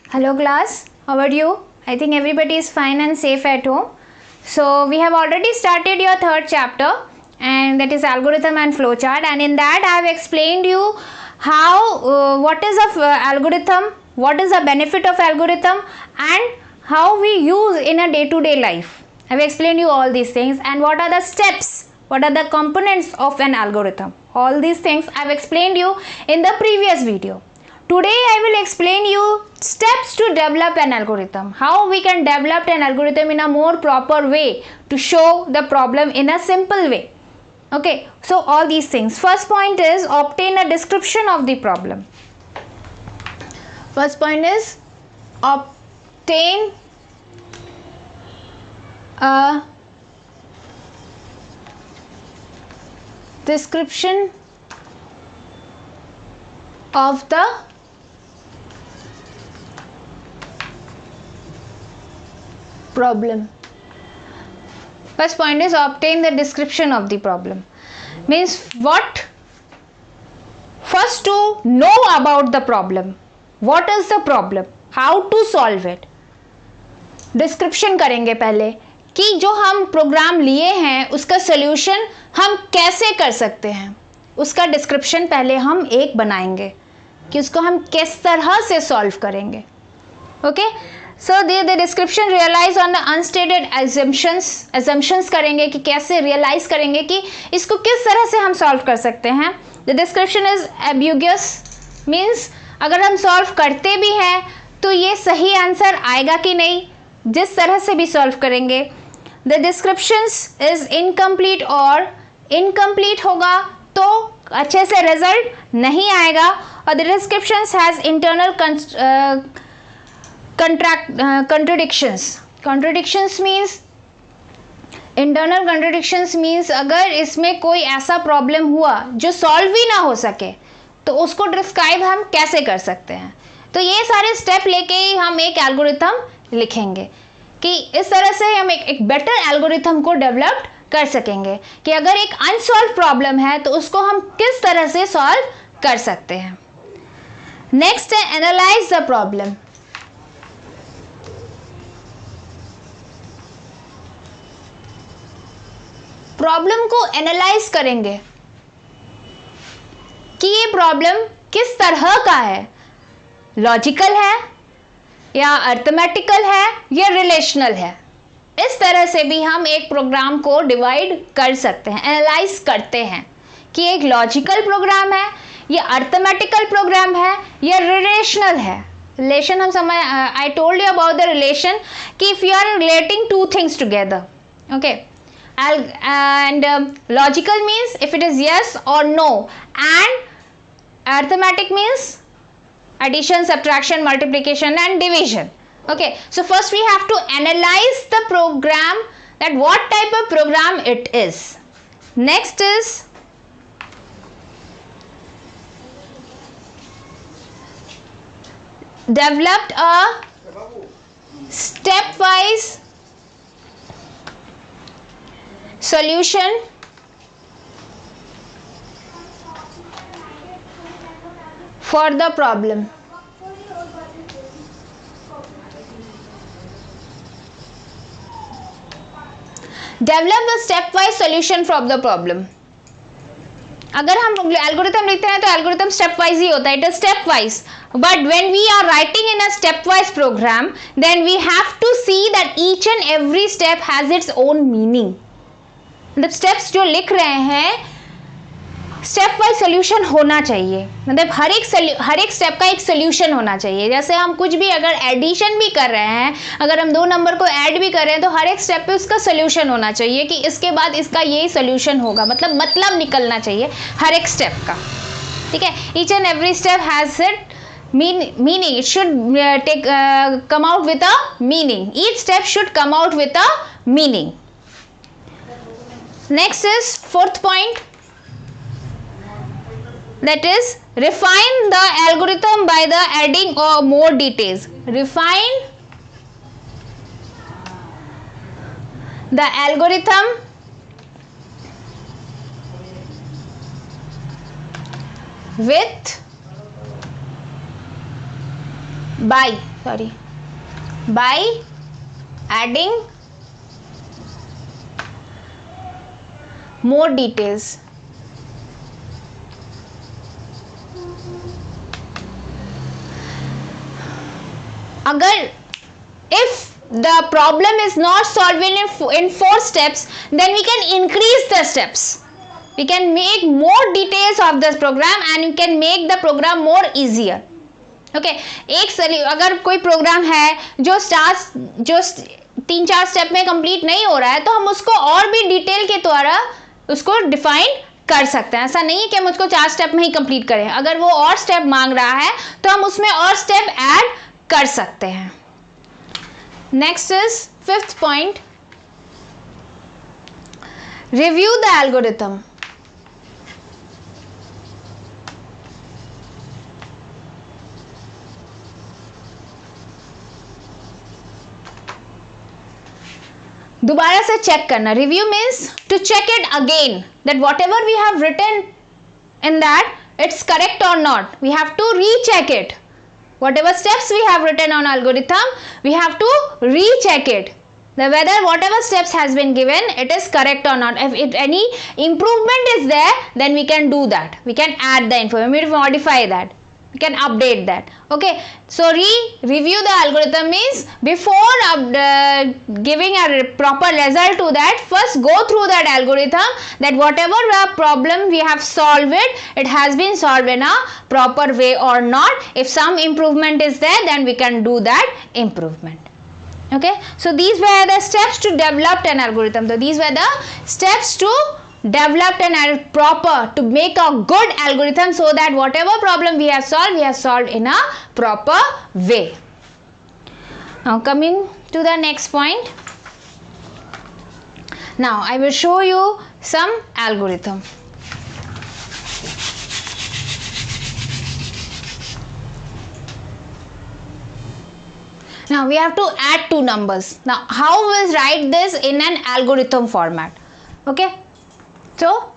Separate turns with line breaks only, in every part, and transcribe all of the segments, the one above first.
Hello class, how are you? I think everybody is fine and safe at home. So we have already started your third chapter, and that is algorithm and flowchart, and in that I have explained you how what is of algorithm, what is the benefit of algorithm, and how we use in a day-to-day life. I have explained you all these things and what are the steps, what are the components of an algorithm. All these things I have explained you in the previous video. Today I will explain you steps to develop an algorithm, how we can develop an algorithm in a more proper way to show the problem in a simple way. Okay, so all these things. First point is obtain a description of the problem. First point is obtain a description of the problem. First point is obtain the description of the problem. Means what? First to know about the problem. What is the problem? How to solve it? Description करेंगे पहले कि जो हम programme लिए हैं उसका solution हम कैसे कर सकते हैं, उसका डिस्क्रिप्शन पहले हम एक बनाएंगे कि उसको हम किस तरह से सॉल्व करेंगे. Okay, so the description realize on the unstated assumptions करेंगे कि कैसे रियलाइज करेंगे कि इसको किस तरह से हम सॉल्व कर सकते हैं. The description is ambiguous, means अगर हम सॉल्व करते भी हैं तो ये सही आंसर आएगा कि नहीं, जिस तरह से भी सॉल्व करेंगे. द डिस्क्रिप्शंस इज इनकम्प्लीट, और इनकम्प्लीट होगा तो अच्छे से रिजल्ट नहीं आएगा. और the descriptions has internal contradictions means internal contradictions means अगर इसमें कोई ऐसा प्रॉब्लम हुआ जो सॉल्व ही ना हो सके तो उसको डिस्क्राइब हम कैसे कर सकते हैं. तो ये सारे स्टेप लेके ही हम एक एल्गोरिथम लिखेंगे कि इस तरह से हम एक बेटर एल्गोरिथम को डेवलप कर सकेंगे कि अगर एक अनसॉल्व प्रॉब्लम है तो उसको हम किस तरह से सॉल्व कर सकते हैं. नेक्स्ट है एनालाइज द प्रॉब्लम. प्रॉब्लम को एनालाइज करेंगे कि ये प्रॉब्लम किस तरह का है, लॉजिकल है या अर्थमेटिकल है या रिलेशनल है. इस तरह से भी हम एक प्रोग्राम को डिवाइड कर सकते हैं, एनालाइज करते हैं कि एक लॉजिकल प्रोग्राम है या अर्थमेटिकल प्रोग्राम है या रिलेशनल है. रिलेशन हम समझ, I told you about the relation कि if you are relating to things together, okay, and logical means if it is yes or no, and arithmetic means addition, subtraction, multiplication and division. Okay, so first we have to analyze the program, that what type of program it is. Next is developed a stepwise solution for the problem. Develop a stepwise solution from the problem. अगर हम algorithm लिखते हैं तो algorithm step wise ही होता है, it is step wise. But when we are writing in a step wise program, then we have to see that each and every step has its own meaning. मतलब steps जो लिख रहे हैं step wise solution होना चाहिए, मतलब हर एक step का एक सोल्यूशन होना चाहिए. जैसे हम कुछ भी अगर एडिशन भी कर रहे हैं, अगर हम 2 नंबर को ऐड भी कर रहे हैं तो हर एक स्टेप पे उसका सोल्यूशन होना चाहिए कि इसके बाद इसका यही सोल्यूशन होगा, मतलब निकलना चाहिए हर एक स्टेप का. ठीक है, each and every step has it meaning. It should come out with a meaning. Each step should come out with a meaning. Next is fourth point, that is refine the algorithm by the adding or more details. Refine the algorithm with by by adding more details. अगर if the problem is not solved in 4 steps, then we can increase the steps. We can make more details of this program and we can make the program more easier. Okay अगर कोई programme है जो 3-4 step में complete नहीं हो रहा है, तो हम उसको और भी डिटेल के द्वारा उसको डिफाइन कर सकते हैं. ऐसा नहीं है कि हम उसको 4 स्टेप में ही कंप्लीट करें. अगर वो और स्टेप मांग रहा है तो हम उसमें और स्टेप ऐड कर सकते हैं. Next is 5th point, review the algorithm. दोबारा से चेक करना. Review means to check it again that whatever we have written in that it's correct और not. We have to recheck it. Whatever steps we have written on algorithm, we have to recheck it, whether whatever steps has been given, it is correct or not. If any improvement is there, then we can do that. We can add the information, we modify that, we can update that. Okay, so review the algorithm means before giving a proper result to that, first go through that algorithm, that whatever problem we have solved it has been solved in a proper way or not. If some improvement is there, then we can do that improvement. Okay, so these were the steps to develop an algorithm. So these were the steps to develop an proper, to make a good algorithm, so that whatever problem we have solved in a proper way. Now coming to the next point, now I will show you some algorithm. Now we have to add 2 numbers. Now how will write this in an algorithm format? Okay, so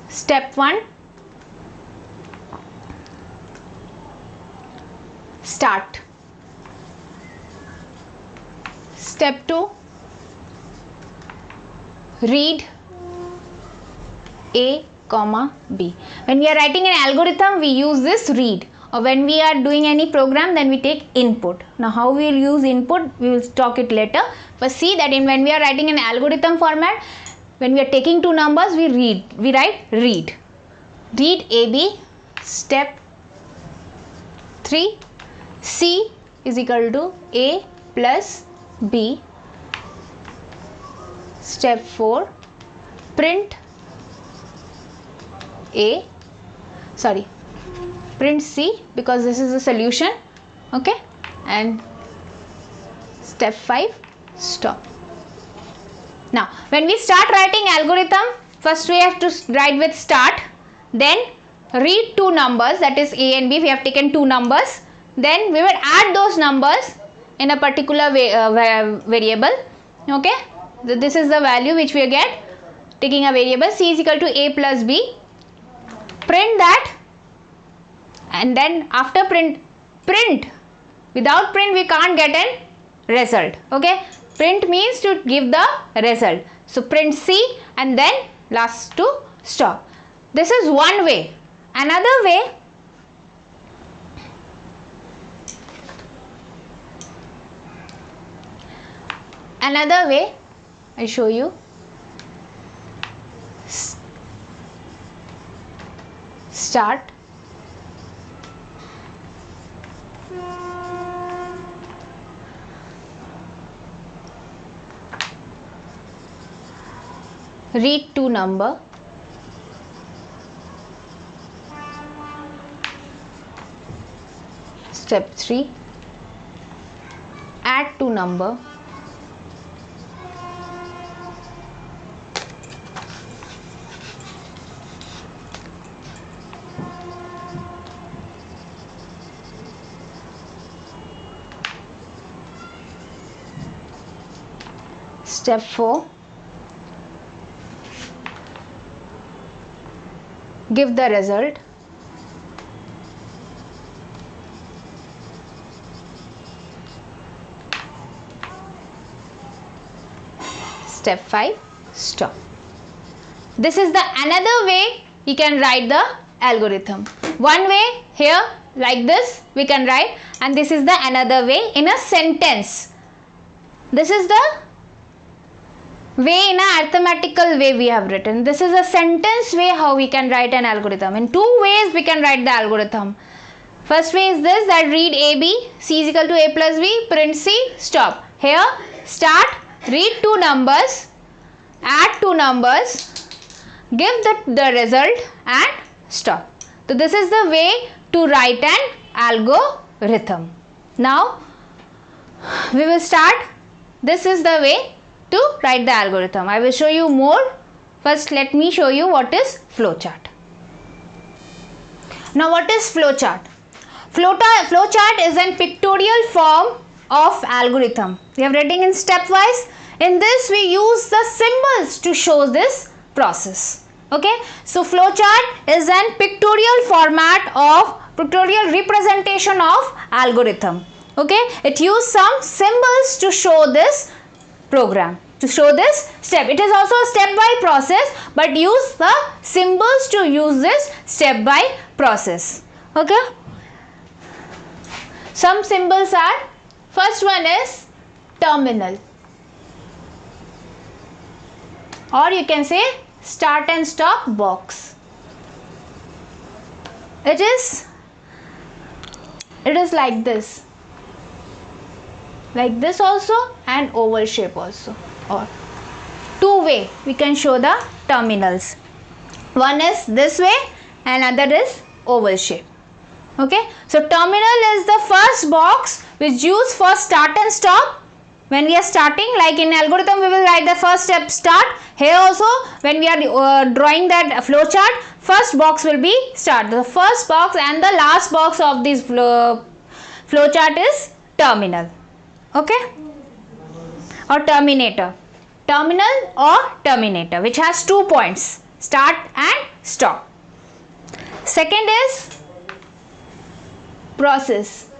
step 1, start. Step 2, read A, B. When we are writing an algorithm, we use this read. Or when we are doing any program, then we take input. Now how we will use input, we will talk it later. But see that when we are writing an algorithm format, when we are taking 2 numbers, we write read. Read AB. Step 3, C is equal to A plus B. Step 4, print print C, because this is the solution. Okay, and step 5, stop. Now when we start writing algorithm, first we have to write with start, then read 2 numbers, that is A and B. We have taken 2 numbers, then we will add those numbers in a particular variable. Okay, so this is the value which we get, taking a variable C is equal to A plus B. Print that, and then after print, without print we can't get a result. Okay, print means to give the result. So print C, and then last to stop. This is one way. Another way, I show you. Start, read 2 number, step 3, add 2 number, step 4, give the result, step 5 stop. This is the another way you can write the algorithm. One way here like this we can write, and this is the another way in a sentence. This is the way in a arithmetical way we have written. This is a sentence way how we can write an algorithm. In two ways we can write the algorithm. First way is this, that read AB, C is equal to A plus B, print C, stop. Here start, read two numbers, add two numbers, give the result and stop. So this is the way to write an algorithm. Now we will start. This is the way to write the algorithm. I will show you more. First let me show you what is flowchart. Now what is flowchart? Flowchart is a pictorial form of algorithm. We are writing in stepwise. In this we use the symbols to show this process. Okay, so flowchart is an pictorial format of pictorial representation of algorithm. Okay, it uses some symbols to show this program, to show this step. It is also a step by process, but use the symbols to use this step by process. Okay, some symbols are, first one is terminal, or you can say start and stop box. It is like this also, and oval shape also, or two way we can show the terminals. One is this way and other is oval shape. Okay, so terminal is the first box which used for start and stop. When we are starting, like in algorithm we will write the first step start. Here also when we are drawing that flowchart, first box will be start. The first box and the last box of this flowchart is terminal. Okay, or terminator. Terminal or terminator, which has 2 points, start and stop. Second is process.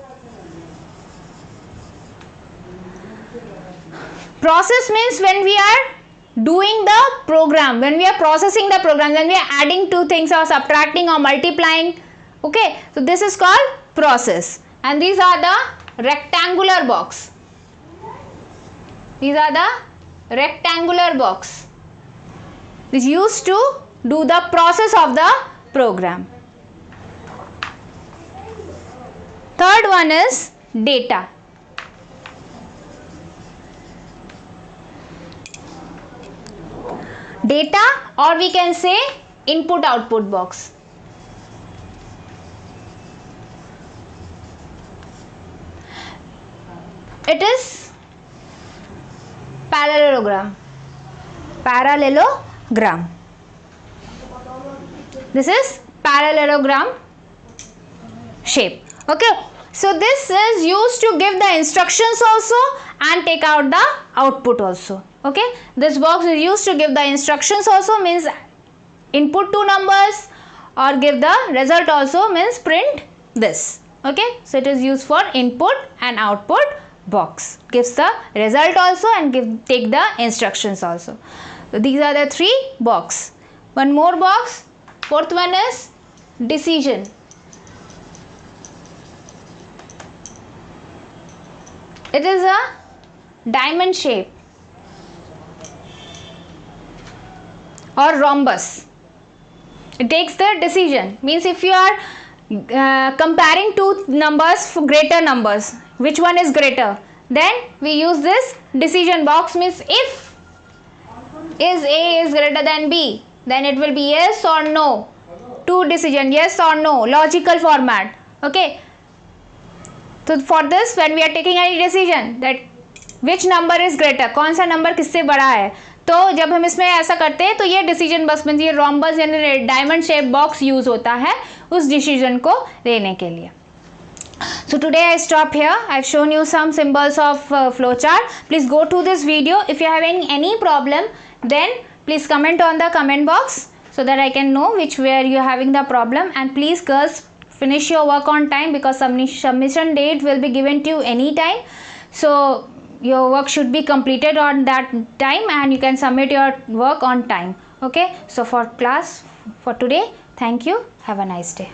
Process means when we are doing the program, when we are processing the program, when we are adding two things or subtracting or multiplying. Okay, so this is called process, and these are the rectangular box. These are the rectangular box which used to do the process of the program. Third one is data. Data, or we can say input output box. It is parallelogram. Parallelogram. This is parallelogram shape. Okay, so this is used to give the instructions also and take out the output also. Okay, this box is used to give the instructions also, means input two numbers, or give the result also, means print this. Okay, so it is used for input and output box, gives the result also and take the instructions also. So these are the three box. One more box, fourth one is decision. It is a diamond shape or rhombus. It takes the decision, means if you are comparing two numbers for greater numbers, which one is greater, then we use this decision box, means if is A is greater than B, then it will be yes or no. Two decision, yes or no, logical format. Okay, so for this, when we are taking any decision that which number is greater, कौन सा number किससे बड़ा है, तो जब हम इसमें ऐसा करते हैं तो ये डिसीजन बस में ये रोम्बस यानी डायमंड शेप बॉक्स यूज होता है उस डिसीजन को लेने के लिए. So today I stop here. I've shown you some symbols of flowchart. Please go to this video. If you are having any problem, then please comment on the comment box so that I can know which where you are having the problem. And please girls, finish your work on time because submission date will be given to you anytime. So your work should be completed on that time and you can submit your work on time. Okay, so for class for today, thank you, have a nice day.